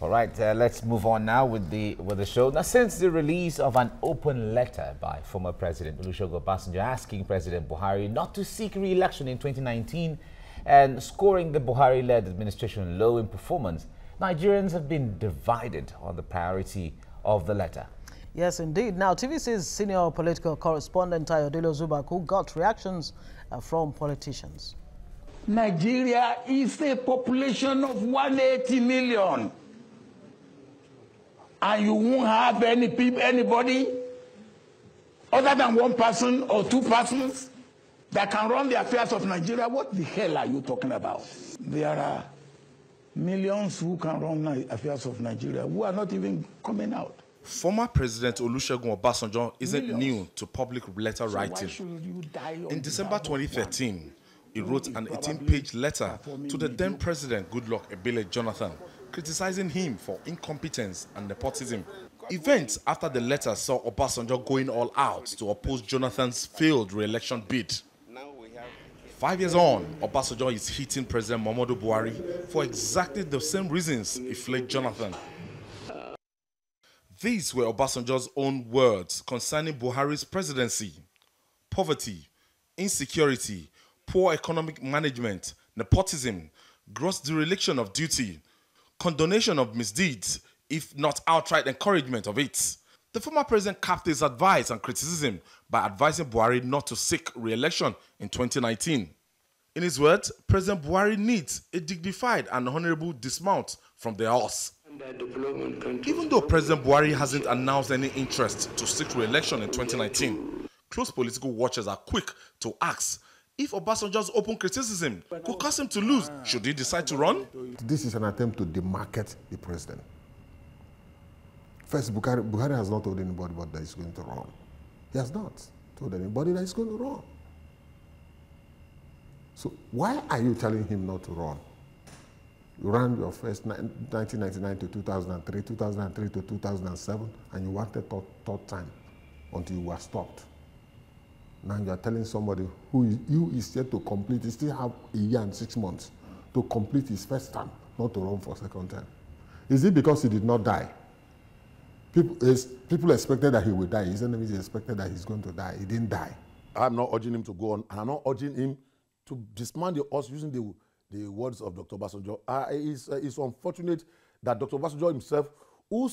All right, let's move on now with the show. Now, since the release of an open letter by former President Olusegun Obasanjo asking President Buhari not to seek re-election in 2019 and scoring the Buhari-led administration low in performance, Nigerians have been divided on the priority of the letter. Yes, indeed. Now, TVC's senior political correspondent Ayodele Zubaku got reactions from politicians. Nigeria is a population of 180 million. And you won't have anybody other than one person or two persons that can run the affairs of Nigeria. What the hell are you talking about? There are millions who can run the affairs of Nigeria who are not even coming out. Former President Olusegun Obasanjo isn't new to public letter writing. In December 2013, he wrote an 18-page letter to the then President Goodluck Ebele Jonathan, criticizing him for incompetence and nepotism. Events after the letter saw Obasanjo going all out to oppose Jonathan's failed re-election bid. 5 years on, Obasanjo is hitting President Muhammadu Buhari for exactly the same reasons he flagged Jonathan. These were Obasanjo's own words concerning Buhari's presidency: poverty, insecurity, poor economic management, nepotism, gross dereliction of duty, condonation of misdeeds, if not outright encouragement of it. The former president capped his advice and criticism by advising Buhari not to seek re-election in 2019. In his words, President Buhari needs a dignified and honorable dismount from the horse. Even though President Buhari hasn't announced any interest to seek re-election in 2019, close political watchers are quick to ask if Obasanjo's open criticism could cause him to lose should he decide to run. This is an attempt to demarket the president. First, Buhari has not told anybody that he's going to run. He has not told anybody that he's going to run. So why are you telling him not to run? You ran your first 1999 to 2003, 2003 to 2007, and you wanted third time until you were stopped. Now you are telling somebody who is yet to complete, he still have a year and 6 months to complete his first term, not to run for second time. Is it because he did not die? People expected that he would die. His enemies expected that he's going to die. He didn't die. I'm not urging him to go on, and I'm not urging him to dismantle the horse using the words of Dr. Obasanjo. It's unfortunate that Dr. Obasanjo himself, who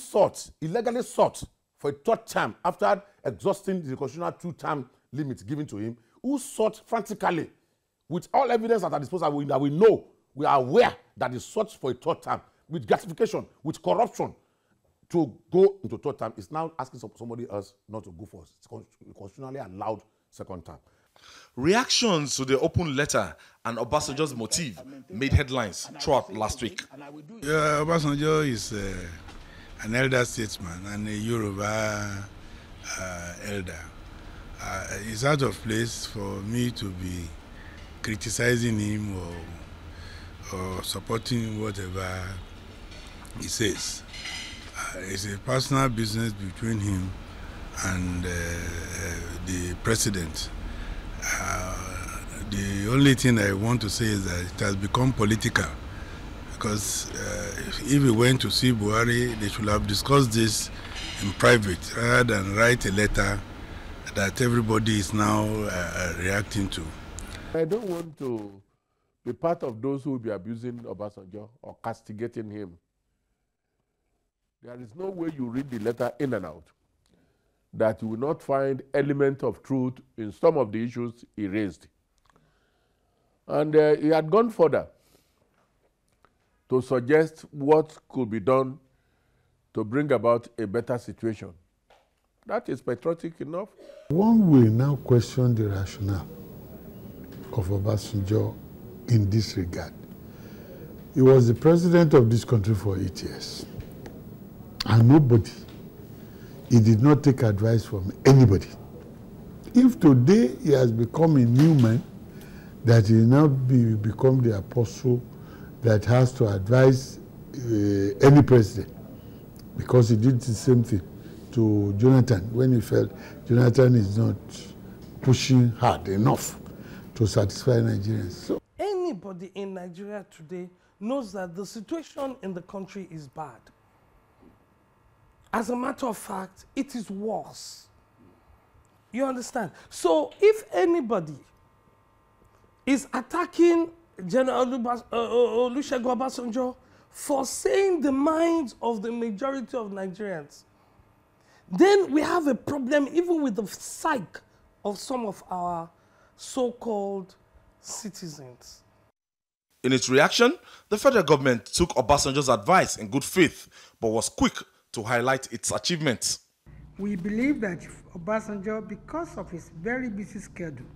illegally sought for a third term after exhausting the constitutional 2-term limit given to him, who sought frantically, with all evidence at our disposal that we know, we are aware that he sought for a third term, with gratification, with corruption, to go into third term, is now asking somebody else not to go for a constitutionally allowed second term. Reactions to the open letter and Obasanjo's motive made headlines throughout last week. Obasanjo is an elder statesman and a Yoruba elder. It's out of place for me to be criticizing him or supporting whatever he says. It's a personal business between him and the president. The only thing I want to say is that it has become political, because if we went to see Buhari, they should have discussed this in private rather than write a letter that everybody is now reacting to. I don't want to be part of those who will be abusing Obasanjo or castigating him. There is no way you read the letter in and out that you will not find element of truth in some of the issues he raised. And he had gone further to suggest what could be done to bring about a better situation. That is patriotic enough. One will now question the rationale of Obasanjo in this regard. He was the president of this country for 8 years, and nobody, he did not take advice from anybody. If today he has become a new man, that he now become the apostle that has to advise any president, because he did the same thing to Jonathan when he felt Jonathan is not pushing hard enough to satisfy Nigerians. So everybody in Nigeria today knows that the situation in the country is bad. As a matter of fact, it is worse. You understand? So if anybody is attacking General Olusegun Obasanjo for saying the minds of the majority of Nigerians, then we have a problem even with the psyche of some of our so-called citizens. In its reaction, the federal government took Obasanjo's advice in good faith, but was quick to highlight its achievements. We believe that Obasanjo, because of his very busy schedule,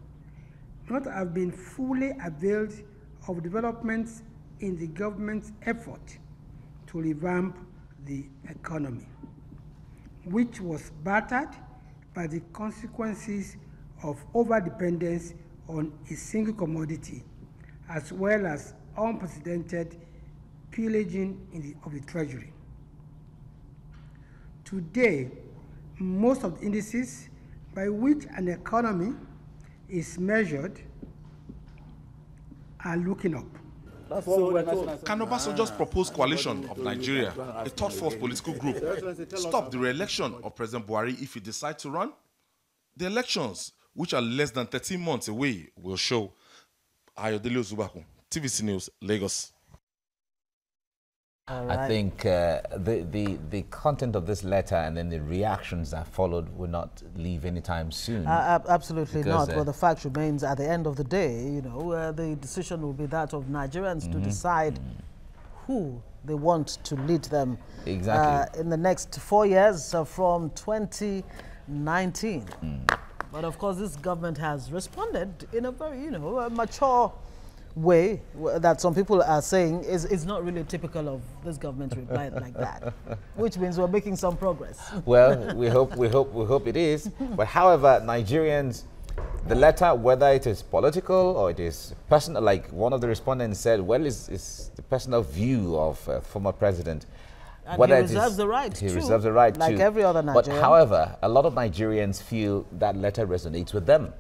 not have been fully availed of developments in the government's effort to revamp the economy, which was battered by the consequences of overdependence on a single commodity, as well as unprecedented pillaging of the treasury. Today, most of the indices by which an economy is measured are looking up. Can Obasanjo's proposed coalition of Nigeria, a third force political group, stop the re-election of President Buhari if he decides to run? The elections, which are less than 13 months away, will show. Ayodele Ozubaku, TVC News, Lagos. I think the content of this letter and then the reactions that followed will not leave anytime soon. Absolutely not. Well, the fact remains, at the end of the day, you know, the decision will be that of Nigerians to decide who they want to lead them in the next 4 years from 2019. But of course, this government has responded in a very, you know, mature way that some people are saying is not really typical of this government reply like that, which means we're making some progress. Well, we hope it is. But however, Nigerians, the letter, whether it is political or it is personal, like one of the respondents said, well, it's the personal view of former president. And whether he reserves the right He reserves the right like to. every other Nigerian. But however, a lot of Nigerians feel that letter resonates with them.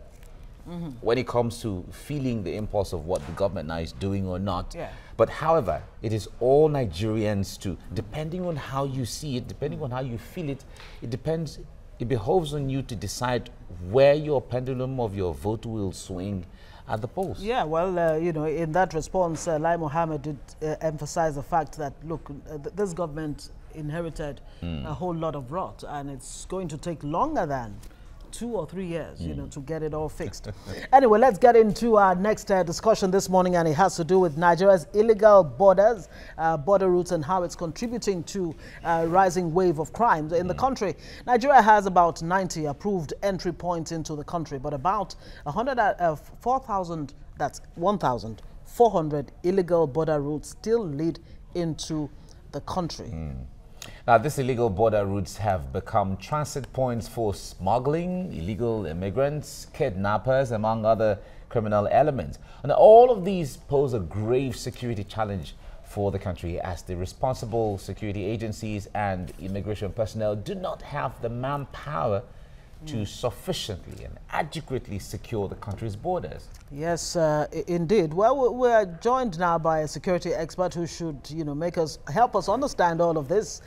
When it comes to feeling the impulse of what the government now is doing or not. Yeah. But however, it is all Nigerians too. Depending on how you see it, depending on how you feel it, it behoves on you to decide where your pendulum of your vote will swing at the polls. Yeah, well, you know, in that response, Lai Mohammed did emphasize the fact that, look, this government inherited a whole lot of rot, and it's going to take longer than 2 or 3 years, you know, to get it all fixed. Anyway, let's get into our next discussion this morning, and it has to do with Nigeria's illegal border routes and how it's contributing to a rising wave of crime in the country. Nigeria has about 90 approved entry points into the country, but about 1,400 illegal border routes still lead into the country. Now, these illegal border routes have become transit points for smuggling, illegal immigrants, kidnappers, among other criminal elements. And all of these pose a grave security challenge for the country, as the responsible security agencies and immigration personnel do not have the manpower to sufficiently and adequately secure the country's borders. Yes, indeed. Well, we are joined now by a security expert who should, you know, help us understand all of this.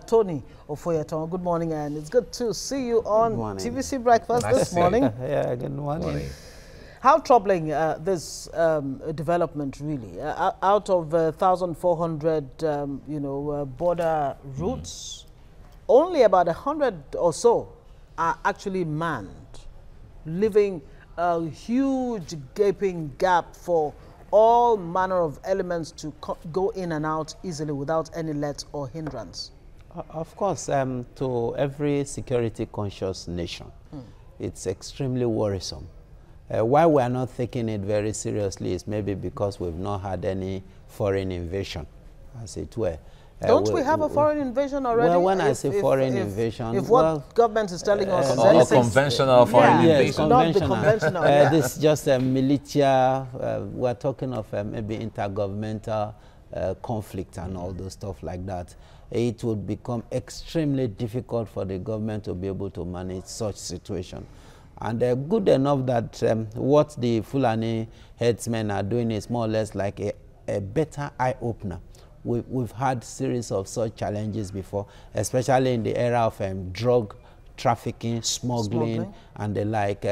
Tony Ofoyeton, good morning, and it's good to see you on TVC Breakfast this morning. Yeah, good morning. How troubling this development really? Out of 1,400, you know, border routes, only about 100 or so are actually manned, leaving a huge gaping gap for all manner of elements to go in and out easily without any let or hindrance. Of course, to every security conscious nation, it's extremely worrisome. Why we are not taking it very seriously is maybe because we've not had any foreign invasion, as it were. Don't we have a foreign invasion already? Well, when I say foreign invasion... If what government is telling us... Or conventional foreign invasion. Not the conventional. This is just a militia. We're talking of maybe intergovernmental conflict and all those stuff like that. It would become extremely difficult for the government to be able to manage such situation. And good enough that what the Fulani headsmen are doing is more or less like a better eye-opener. We've had series of such challenges before, especially in the era of drug trafficking, smuggling, and the like.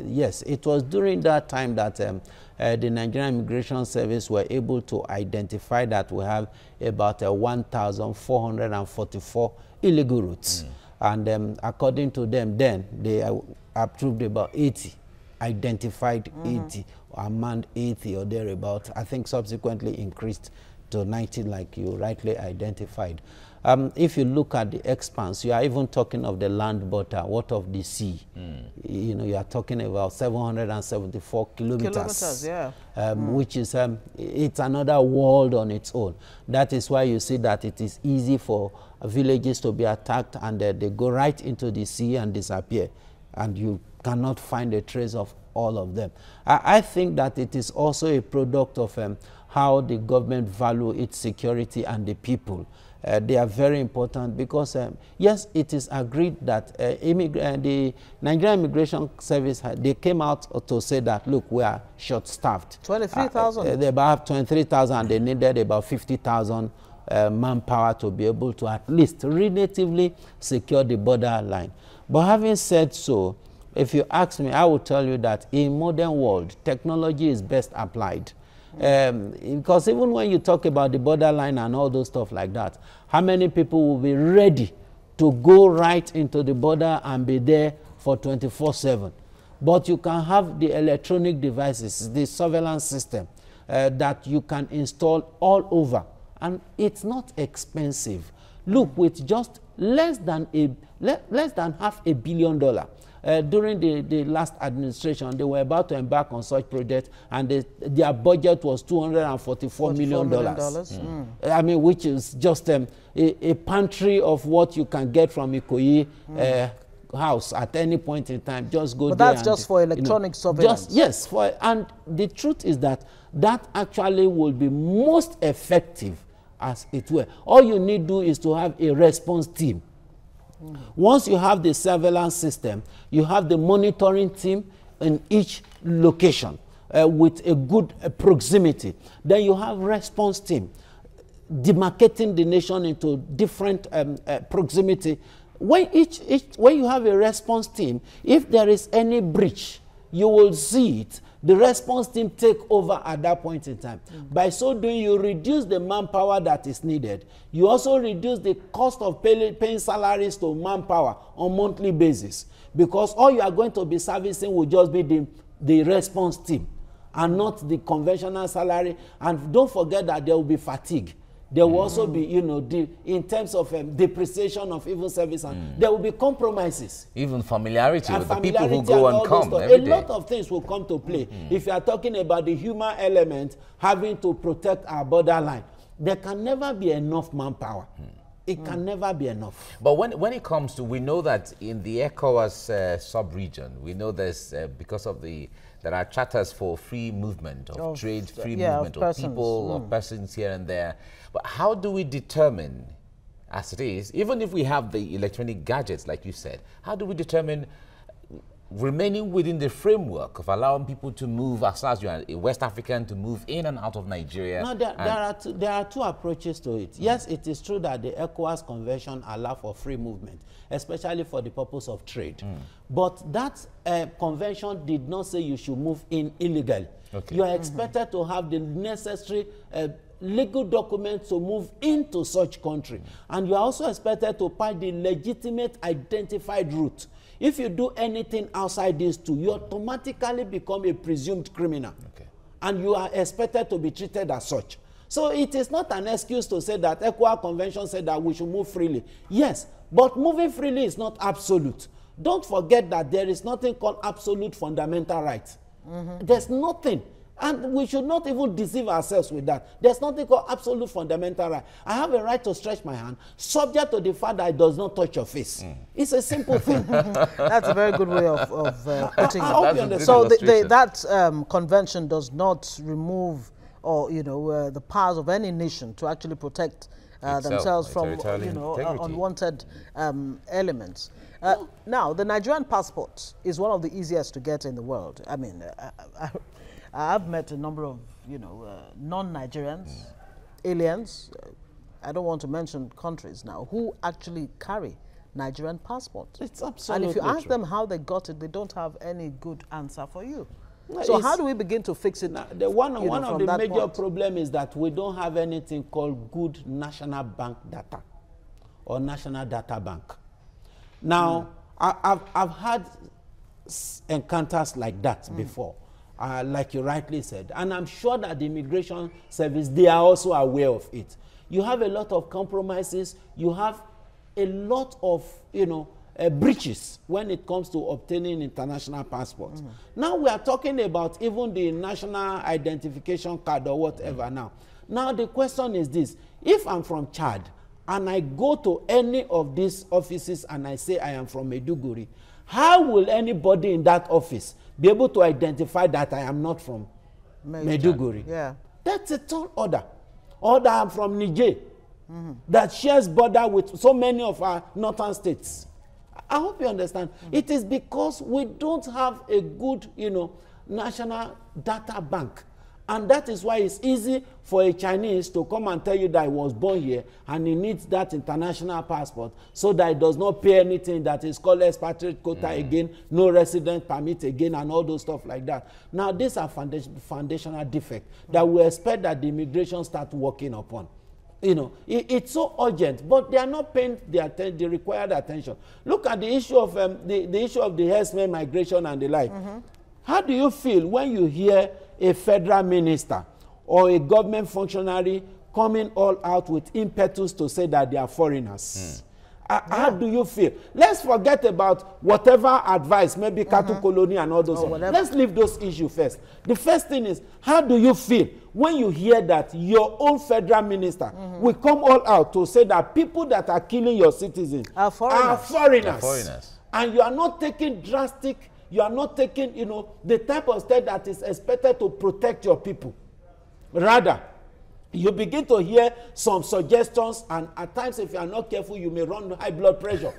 Yes, it was during that time that the Nigerian Immigration Service were able to identify that we have about 1,444 illegal routes. And according to them, then they approved about 80, identified 80, or manned 80 or thereabout. I think subsequently increased to 90, like you rightly identified. If you look at the expanse, you are even talking of the land border, what of the sea? You know, you are talking about 774 kilometers. Yeah. Which is, it's another world on its own. That is why you see that it is easy for villages to be attacked and they go right into the sea and disappear. And you cannot find a trace of all of them. I think that it is also a product of how the government value its security and the people. They are very important because, yes, it is agreed that the Nigerian Immigration Service, they came out to say that, look, we are short-staffed. 23,000? They about 23,000 and they needed about 50,000 manpower to be able to at least relatively secure the borderline. But having said so, if you ask me, I will tell you that in modern world, technology is best applied. Because even when you talk about the borderline and all those stuff like that, how many people will be ready to go right into the border and be there for 24/7? But you can have the electronic devices, the surveillance system that you can install all over, and it's not expensive. Look, with just less than $500 million. During the last administration, they were about to embark on such projects, and their budget was $244 million. I mean, which is just a pantry of what you can get from Ikoyi house at any point in time. Just go there. But that's just for electronic surveillance. Yes, and the truth is that that actually will be most effective, as it were. All you need to do is to have a response team. Once you have the surveillance system, you have the monitoring team in each location with a good proximity. Then you have response team, demarcating the nation into different proximity. When you have a response team, if there is any breach, you will see it. The response team take over at that point in time. By so doing, you reduce the manpower that is needed. You also reduce the cost of paying salaries to manpower on monthly basis, because all you are going to be servicing will just be the response team and not the conventional salary. And don't forget that there will be fatigue. There will also be, you know, in terms of depreciation of even service, and there will be compromises. Even familiarity with the people who go and come every day. A lot of things will come to play. If you are talking about the human element having to protect our borderline, there can never be enough manpower. It can never be enough. But when it comes to, we know that in the ECOWAS sub-region, we know there's, because of there are charters for free movement of trade, free movement of people, of persons here and there. But how do we determine, as it is, even if we have the electronic gadgets, like you said, how do we determine remaining within the framework of allowing people to move, as far as you are a West African, to move in and out of Nigeria? No, there are two approaches to it. Yes, it is true that the ECOWAS Convention allows for free movement, especially for the purpose of trade. But that convention did not say you should move in illegally. You are expected to have the necessary legal documents to move into such country. And you are also expected to pass the legitimate identified route. If you do anything outside these two, you automatically become a presumed criminal. And you are expected to be treated as such. So it is not an excuse to say that ECOWAS Convention said that we should move freely. Yes, but moving freely is not absolute. Don't forget that there is nothing called absolute fundamental rights. There's nothing. And we should not even deceive ourselves with that. There's nothing called absolute fundamental right. I have a right to stretch my hand, subject to the fact that it does not touch your face. It's a simple thing. That's a very good way of putting it. So that convention does not remove, or the powers of any nation to actually protect themselves from unwanted elements. Now, the Nigerian passport is one of the easiest to get in the world. I mean, I've met a number of, non-Nigerians, aliens, I don't want to mention countries now, who actually carry Nigerian passports. It's absolutely And if you ask true. them how they got it, they don't have any good answer for you. No, so how do we begin to fix it? Now, one of the major point? problem is that we don't have anything called good national bank data or national data bank. Now, I've had encounters like that before, like you rightly said, and I'm sure that the Immigration Service, they are also aware of it. You have a lot of compromises, you have a lot of, breaches when it comes to obtaining international passports. Now we are talking about even the national identification card or whatever now. Now the question is this: if I'm from Chad and I go to any of these offices and I say I am from Maiduguri, how will anybody in that office be able to identify that I am not from Maiduguri? Yeah. That's a tall order. Or that I'm from Niger, that shares border with so many of our northern states. I hope you understand. It is because we don't have a good, national data bank. And that is why it's easy for a Chinese to come and tell you that he was born here and he needs that international passport so that he does not pay anything that is called expatriate quota again, no resident permit again, and all those stuff like that. Now, these are foundational defects that we expect that the immigration start working upon. It's so urgent, but they are not paying the required attention. Look at the issue of the issue of the herdsmen migration and the like. How do you feel when you hear a federal minister or a government functionary coming all out with impetus to say that they are foreigners? How do you feel? Let's forget about whatever advice, maybe cattle colony and all those. Let's leave those issues first. The first thing is, how do you feel when you hear that your own federal minister will come all out to say that people that are killing your citizens are foreigners? Foreigners. And you are not taking drastic, you are not taking, the type of step that is expected to protect your people. Rather, you begin to hear some suggestions, and at times, if you are not careful, you may run high blood pressure.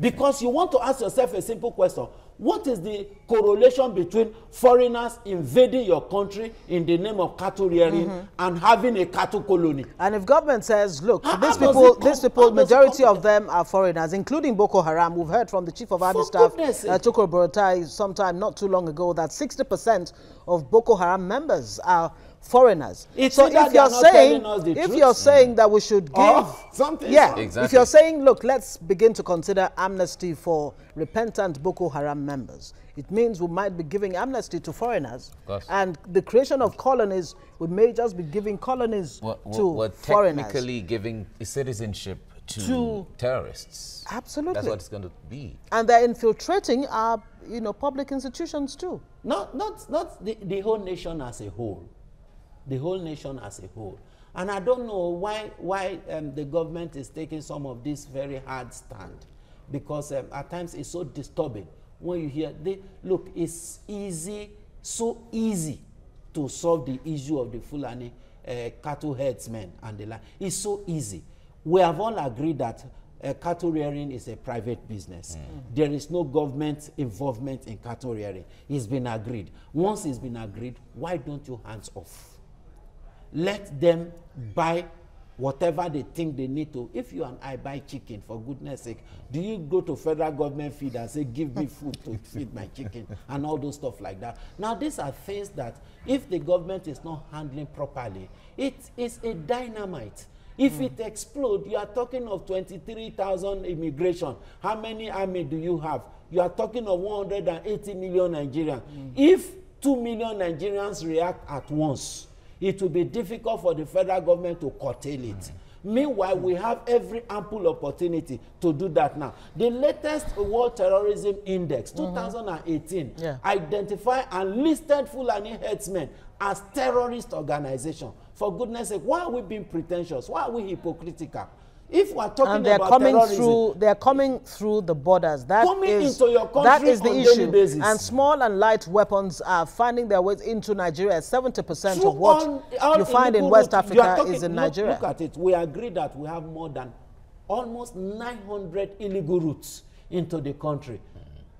Because you want to ask yourself a simple question: what is the correlation between foreigners invading your country in the name of cattle rearing and having a cattle colony? And if government says, look, these people, majority of them are foreigners, including Boko Haram. We've heard from the Chief of Army Staff, Tukur Buratai, sometime not too long ago, that 60% of Boko Haram members are foreigners. So if you're saying that we should give something, exactly. If you're saying, look, let's begin to consider amnesty for repentant Boko Haram members, it means we might be giving amnesty to foreigners, and the creation of colonies, we may just be giving colonies to we're foreigners. Technically giving citizenship to terrorists. Absolutely. That's what it's going to be. And they're infiltrating our, public institutions too. Not the whole nation as a whole. The whole nation as a whole. And I don't know why the government is taking some of this very hard stand, because at times it's so disturbing when you hear, look, it's so easy to solve the issue of the Fulani cattle herdsmen and the like. It's so easy. We have all agreed that cattle rearing is a private business. There is no government involvement in cattle rearing. It's been agreed. Once it's been agreed, why don't you hands off? Let them buy whatever they think they need to. If you and I buy chicken, for goodness sake, do you go to federal government feed and say, give me food to feed my chicken and all those stuff like that? Now, these are things that if the government is not handling properly, it is a dynamite. If it explodes, you are talking of 23,000 immigration. How many army do you have? You are talking of 180 million Nigerians. If 2 million Nigerians react at once, it will be difficult for the federal government to curtail it. Meanwhile, we have every ample opportunity to do that now. The latest World Terrorism Index, 2018, identified and listed Fulani herdsmen as terrorist organization. For goodness sake, why are we being pretentious? Why are we hypocritical? If we are talking about terrorism, they're coming through the borders. Into your country is the issue. And small and light weapons are finding their way into Nigeria. 70% of what you find in West Africa is in Nigeria. Look at it. We agree that we have more than almost 900 illegal routes into the country.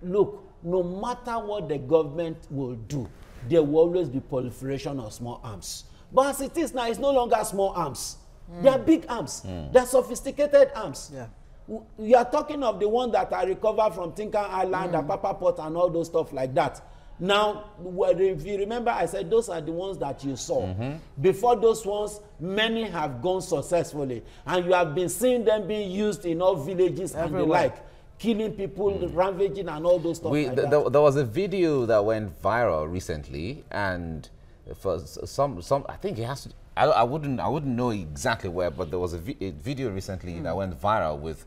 Look, no matter what the government will do, there will always be proliferation of small arms. But as it is now, it's no longer small arms. They are big arms. They are sophisticated arms. Yeah. We are talking of the ones that are recovered from Tinker Island, the Papa Pot, and all those stuff like that. Now, if you remember, I said those are the ones that you saw. Before those ones, many have gone successfully. And you have been seeing them being used in all villages everywhere. And the like, killing people, ravaging, and all those stuff like that. There was a video that went viral recently, and for some I think it has to, I wouldn't know exactly where, but there was a video recently that went viral with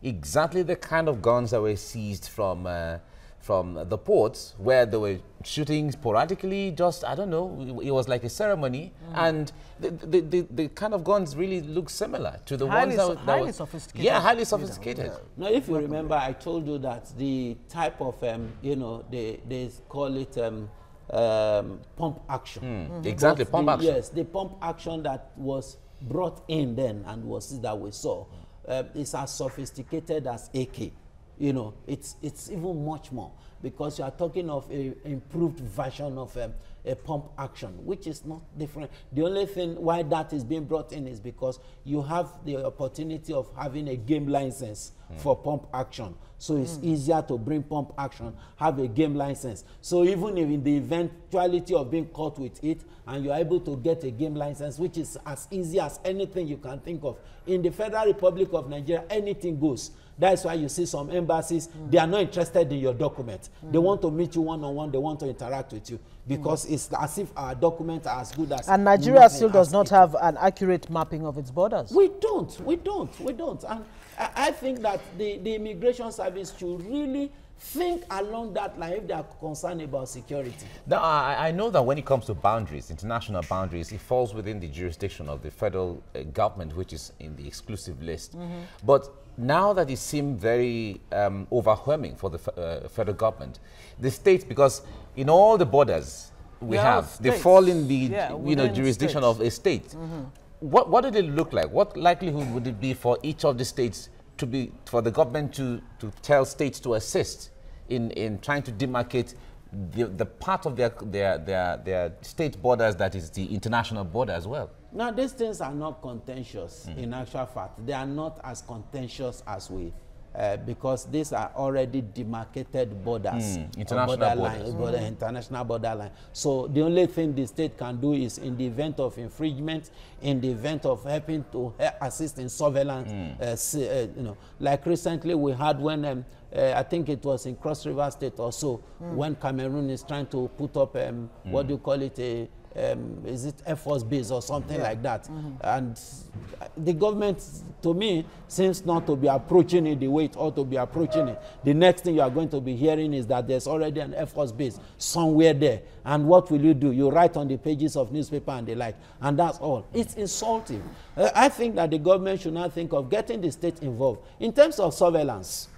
exactly the kind of guns that were seized from the ports, where they were shooting sporadically, just, I don't know, it was like a ceremony, and the kind of guns really look similar to the ones that highly sophisticated. Yeah, highly sophisticated. Now, if you remember, I told you that the type of, you know, they call it pump action. Exactly, pump action. Yes, the pump action that was brought in then and was that we saw is as sophisticated as AK. You know, it's even much more, because you are talking of a improved version of a pump action, which is not different. The only thing why that is being brought in is because you have the opportunity of having a game license for pump action. So it's easier to bring pump action, have a game license. So even if in the eventuality of being caught with it, and you're able to get a game license, which is as easy as anything you can think of. In the Federal Republic of Nigeria, anything goes. That's why you see some embassies, they are not interested in your document. They want to meet you one-on-one, they want to interact with you, because it's as if our documents are as good as... And Nigeria still does not have an accurate mapping of its borders. We don't. And I think that the Immigration Service should really think along that line if they are concerned about security. Now, I know that when it comes to boundaries, international boundaries, it falls within the jurisdiction of the federal government, which is in the exclusive list. But now that it seems very overwhelming for the federal government, the states, because in all the borders we have, they fall in the jurisdiction of a state. What did it look like? What likelihood would it be for each of the states for the government to tell states to assist in trying to demarcate the part of their state borders that is the international border as well? Now, these things are not contentious in actual fact. They are not as contentious as we, because these are already demarcated borders, international borderline. So the only thing the state can do is, in the event of infringement, in the event of helping to assist in surveillance, you know, like recently we had when I think it was in Cross River State or so, when Cameroon is trying to put up what do you call it, is it Air Force base or something like that, and the government, to me, seems not to be approaching it the way it ought to be approaching it. The next thing you are going to be hearing is that there's already an Air Force base somewhere there, and what will you do? You write on the pages of newspaper and the like, and that's all. It's insulting. I think that the government should now think of getting the state involved in terms of surveillance.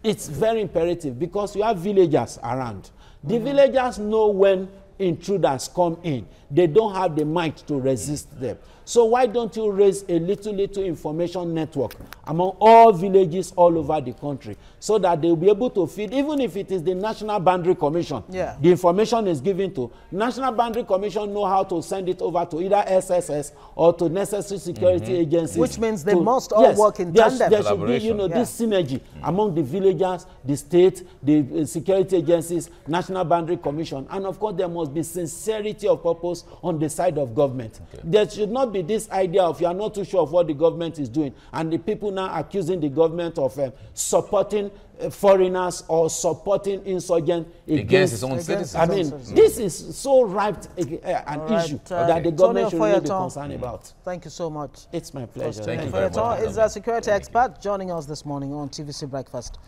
It's very imperative, because you have villagers around. The villagers know when intruders come in. They don't have the might to resist them. So why don't you raise a little information network among all villages all over the country, so that they'll be able to feed, even if it is the National Boundary Commission, the information is given to. National Boundary Commission know how to send it over to either SSS or to necessary security agencies. Which means they must all work in tandem. There should be, you know, this synergy among the villagers, the state, the security agencies, National Boundary Commission, and of course there must be sincerity of purpose on the side of government. There should not be this idea of you are not too sure of what the government is doing, and the people now accusing the government of supporting foreigners or supporting insurgents against its own citizens. I mean, this is so ripe an issue that the government should really be concerned about. Thank you so much. It's my pleasure. Thank you very much. Is a security expert joining us this morning on TVC Breakfast.